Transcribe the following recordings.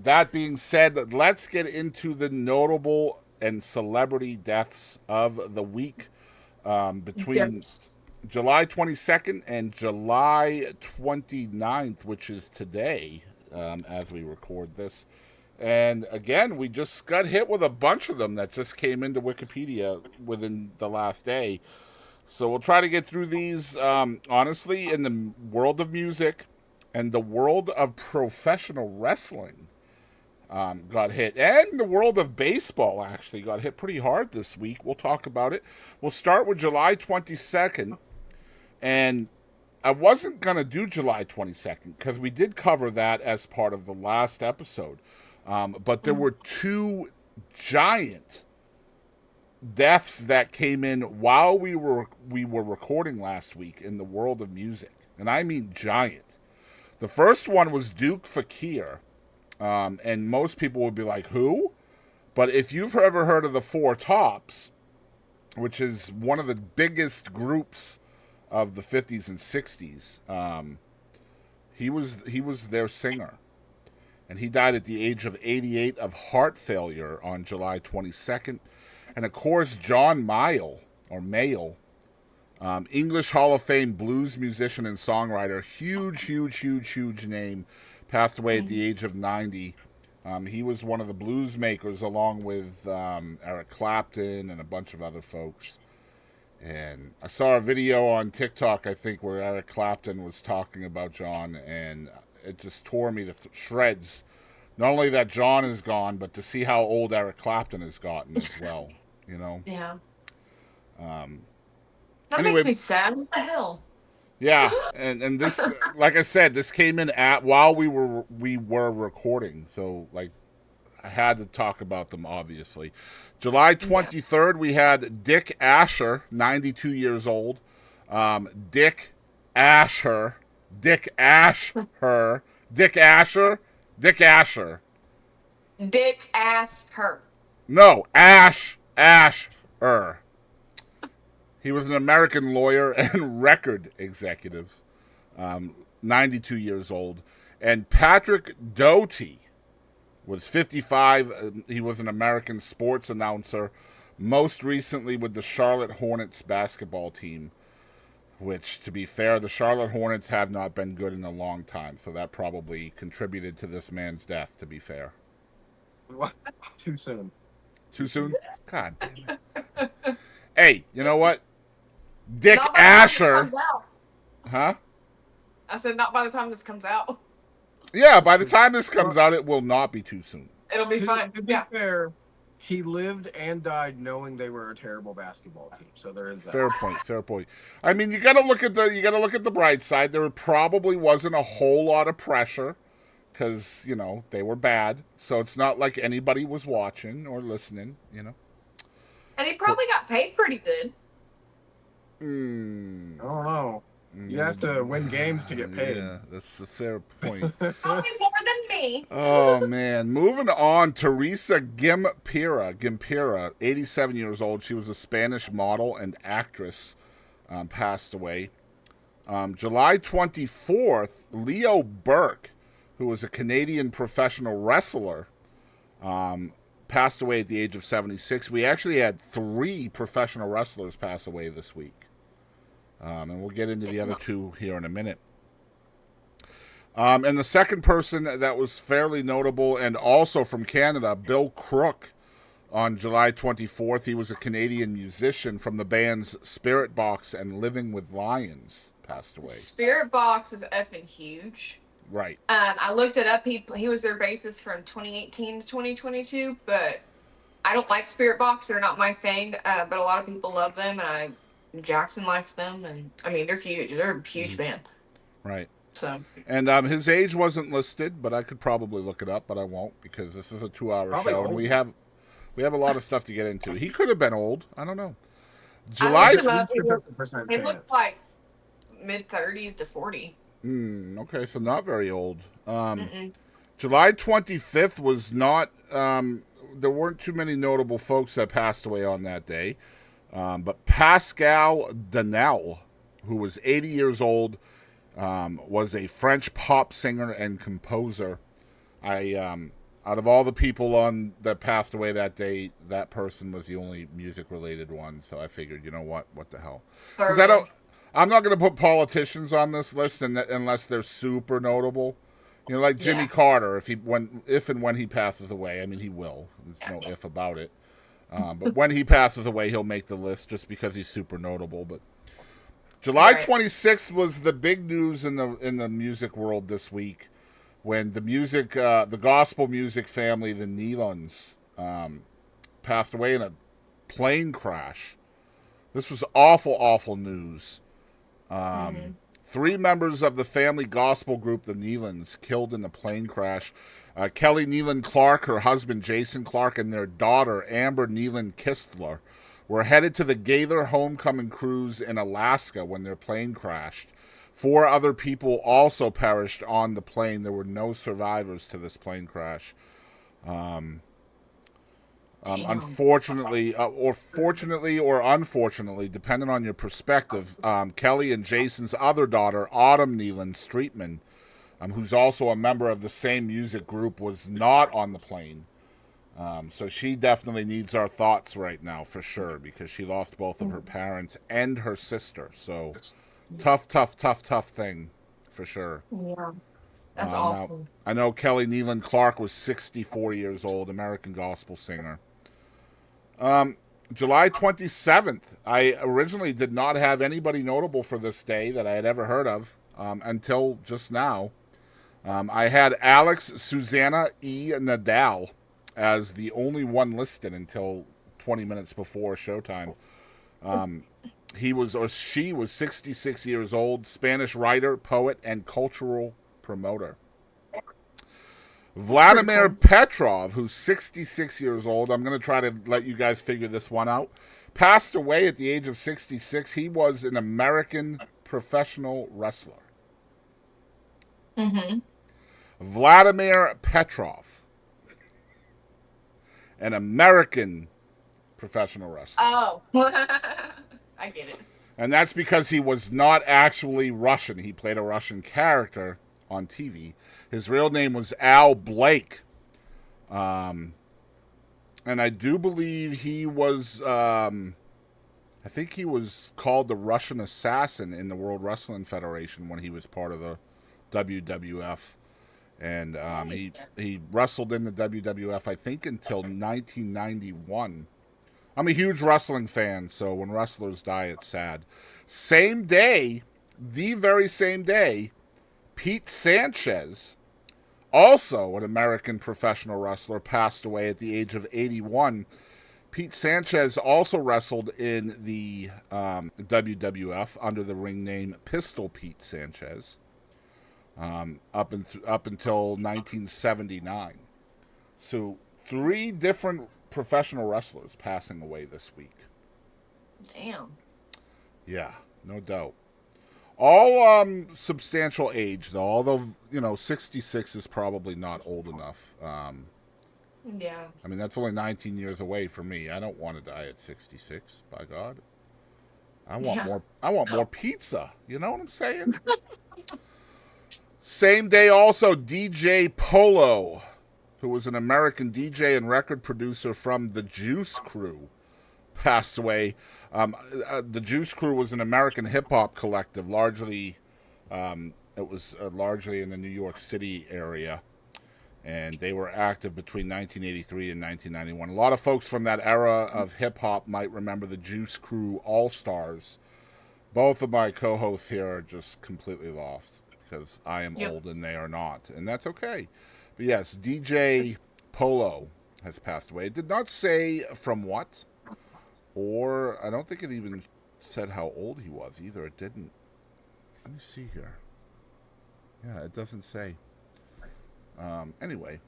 That being said, let's get into the notable and celebrity deaths of the week between Yes. July 22nd and July 29th, which is today as we record this. And again, we just got hit with a bunch of them that just came into Wikipedia within the last day. So we'll try to get through these. Honestly, in the world of music and the world of professional wrestling, got hit. And the world of baseball actually got hit pretty hard this week. We'll talk about it. We'll start with July 22nd. And I wasn't going to do July 22nd because we did cover that as part of the last episode. But there were two giant deaths that came in while we were recording last week in the world of music. And I mean giant. The first one was Duke Fakir. And most people would be like, who? But if you've ever heard of the Four Tops, which is one of the biggest groups of the 50s and 60s, he was their singer. And he died at the age of 88 of heart failure on July 22nd. And of course, John Mayall, English Hall of Fame blues musician and songwriter, huge name, passed away at the age of 90. He was one of the blues makers along with Eric Clapton and a bunch of other folks. And I saw a video on TikTok, I think, where Eric Clapton was talking about John, and it just tore me to shreds. Not only that John is gone, but to see how old Eric Clapton has gotten as well. You know. Yeah. Um, That makes anyway, me sad. What the hell? yeah, and this, like I said, this came in at while we were recording, so like I had to talk about them obviously. July Yeah. 23rd, we had Dick Asher, 92 years old. Dick Asher, Dick Asher, Dick Asher, Dick Asher. Dick ass her. No, Asher. He was an American lawyer and record executive, 92 years old. And Patrick Doty was 55. He was an American sports announcer, most recently with the Charlotte Hornets basketball team, which, to be fair, the Charlotte Hornets have not been good in a long time. So that probably contributed to this man's death, to be fair. What? Too soon. Too soon? God damn it. Hey, you know what? Dick Not by the time this Asher. comes out. Huh? I said not by the time this comes out. Yeah, That's by the true. time this Well, comes out, it will not be too soon. It'll be fine. to be Yeah. fair, he lived and died knowing they were a terrible basketball team. So there is that. Fair point. Fair point. I mean, you gotta look at the bright side. There probably wasn't a whole lot of pressure because they were bad. So it's not like anybody was watching or listening. And he But probably got paid pretty good. I don't know. You have to win games to get paid. yeah, that's a fair point. Probably more than me. Oh man, moving on. Teresa Gimpera, 87 years old. She was a Spanish model and actress. Passed away. July 24th, Leo Burke, who was a Canadian professional wrestler, passed away at the age of 76. We actually had three professional wrestlers pass away this week. And we'll get into the other two here in a minute. And the second person that was fairly notable and also from Canada, Bill Crook, on July 24th. He was a Canadian musician from the bands Spirit Box and Living with Lions, passed away. Spirit Box is effing huge. Right. I looked it up. He was their bassist from 2018 to 2022, but I don't like Spirit Box. They're not my thing. But a lot of people love them, and Jackson likes them, and I mean they're huge. They're a huge band. Right. So And his age wasn't listed, but I could probably look it up, but I won't because this is a 2-hour Probably show and old. we have a lot of stuff to get into. He could have been old. I don't know. I July. looked There's him at up. least a 50% He looked chance. like mid-30s to 40. Okay, so not very old. Mm-mm. July 25th was not. There weren't too many notable folks that passed away on that day. But Pascal Danel, who was 80 years old, was a French pop singer and composer. I Out of all the people on that passed away that day, that person was the only music-related one. So I figured, you know what the hell? Because Throw it in. I'm not going to put politicians on this list unless they're super notable. You know, like Jimmy Yeah. Carter, if and when he passes away. I mean, he will. There's no if about it. But when he passes away, he'll make the list just because he's super notable. But July Right. 26th was the big news in the music world this week, when the gospel music family, the Nealons, passed away in a plane crash. This was awful, awful news. Hmm. 3 members of the family gospel group, the Nealons, killed in the plane crash. Kelly Nealon Clark, her husband Jason Clark, and their daughter Amber Nealon Kistler were headed to the Gaither homecoming cruise in Alaska when their plane crashed. 4 other people also perished on the plane. There were no survivors to this plane crash. Damn. Unfortunately, or fortunately, or unfortunately, depending on your perspective, Kelly and Jason's other daughter, Autumn Nealon Streetman, who's also a member of the same music group, was not on the plane. So she definitely needs our thoughts right now, for sure, because she lost both of her parents and her sister. So tough, tough, tough, tough thing, for sure. Yeah. That's Now, awful. I know Kelly Nealon Clark was 64 years old, American gospel singer. July 27th, I originally did not have anybody notable for this day that I had ever heard of until just now. I had Alex Susanna E. Nadal as the only one listed until 20 minutes before showtime. He was, or she was, 66 years old, Spanish writer, poet, and cultural promoter. Pretty Vladimir cool. Petrov, who's 66 years old, I'm going to try to let you guys figure this one out, passed away at the age of 66. He was an American professional wrestler. Mm-hmm. Vladimir Petrov, an American professional wrestler. Oh. I get it. And that's because he was not actually Russian. He played a Russian character on TV. His real name was Al Blake. And I do believe he was, I think he was called the Russian Assassin in the World Wrestling Federation when he was part of the WWF. And he wrestled in the WWF, I think, until 1991. I'm a huge wrestling fan, so when wrestlers die, it's sad. Same day, the very same day, Pete Sanchez, also an American professional wrestler, passed away at the age of 81. Pete Sanchez also wrestled in the WWF under the ring name Pistol Pete Sanchez up until 1979. So 3 different professional wrestlers passing away this week. Damn. Yeah, no doubt. All substantial age, though. Although 66 is probably not old enough. Yeah. I mean, that's only 19 years away for me. I don't want to die at 66. By God, I want Yeah. more. I want more pizza. You know what I'm saying? Same day, also DJ Polo, who was an American DJ and record producer from the Juice Crew, passed away. The Juice Crew was an American hip hop collective, largely. It was largely in the New York City area, and they were active between 1983 and 1991. A lot of folks from that era of hip hop might remember the Juice Crew All Stars. Both of my co-hosts here are just completely lost because I am Yep. old and they are not, and that's okay. But yes, DJ Polo has passed away. It did not say from what, or I don't think it even said how old he was either. It didn't. Let me see here. Yeah, it doesn't say. Anyway,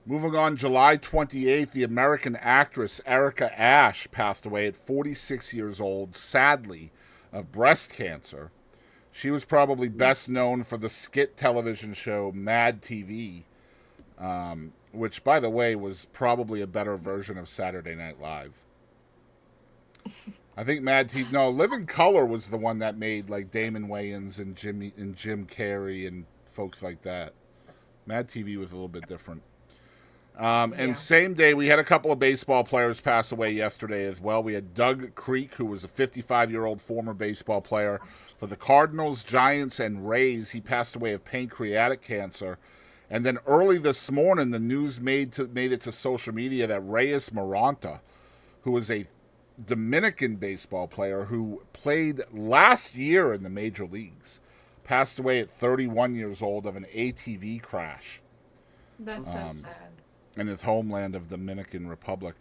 moving on, July 28th, the American actress Erica Ashe passed away at 46 years old, sadly, of breast cancer. She was probably best known for the skit television show Mad TV, which, by the way, was probably a better version of Saturday Night Live. I think Mad TV. No, Living Color was the one that made like Damon Wayans and Jim Carrey and folks like that. Mad TV was a little bit different. And same day, we had a couple of baseball players pass away yesterday as well. We had Doug Creek, who was a 55-year-old former baseball player for the Cardinals, Giants, and Rays. He passed away of pancreatic cancer. And then early this morning, the news made it to social media that Reyes Maranta, who was a Dominican baseball player who played last year in the major leagues, passed away at 31 years old of an ATV crash. That's so sad. In his homeland of Dominican Republic.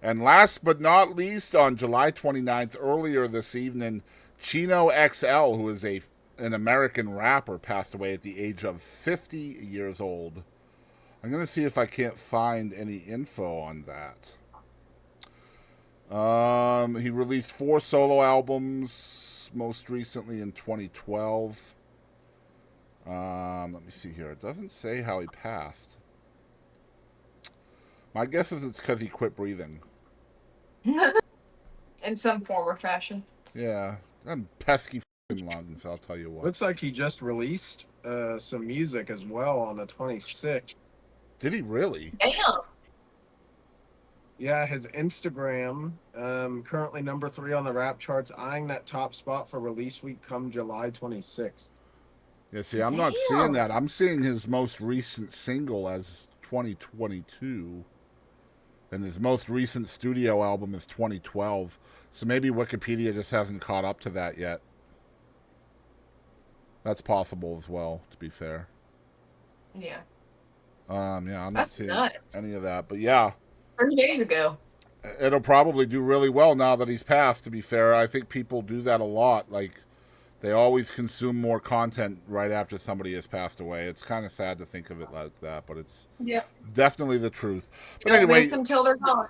And last but not least, on July 29th, earlier this evening, Chino XL, who is an American rapper, passed away at the age of 50 years old. I'm going to see if I can't find any info on that. He released 4 solo albums, most recently in 2012. Let me see here. It doesn't say how he passed. My guess is it's because he quit breathing. In some form or fashion. Yeah, them pesky lungs, I'll tell you what. Looks like he just released some music as well on the 26th. Did he really? Damn. Yeah, his Instagram, currently number 3 on the rap charts, eyeing that top spot for release week come July 26th. Yeah, see, I'm not seeing that. I'm seeing his most recent single as 2022. And his most recent studio album is 2012. So maybe Wikipedia just hasn't caught up to that yet. That's possible as well, to be fair. Yeah. Yeah, I'm not That's seeing nuts. any of that. But yeah. 3 days ago. It'll probably do really well now that he's passed, to be fair. I think people do that a lot. Like, they always consume more content right after somebody has passed away. It's kind of sad to think of it like that, but it's definitely the truth. But anyway, miss them till they're gone.